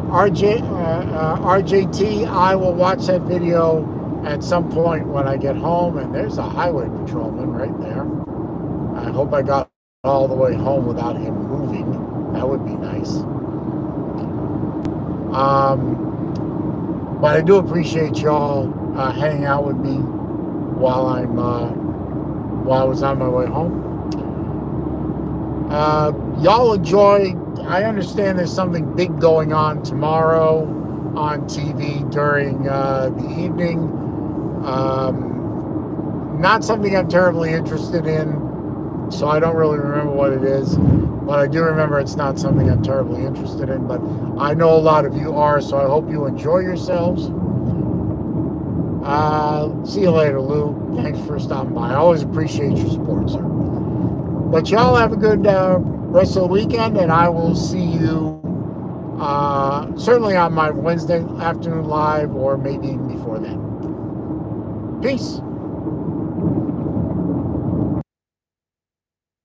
Speaker 1: RJT, I will watch that video at some point when I get home, and there's a highway patrolman right there. I hope I got all the way home without him moving. moving. That would be nice. But I do appreciate y'all hanging out with me while I was on my way home. Y'all enjoy. I understand there's something big going on tomorrow on TV during the evening. Not something I'm terribly interested in, so I don't really remember what it is. But I do remember it's not something I'm terribly interested in. But I know a lot of you are, so I hope you enjoy yourselves. See you later, Lou. Thanks for stopping by. I always appreciate your support, sir. But y'all have a good rest of the weekend, and I will see you certainly on my Wednesday afternoon live, or maybe even before then. Peace.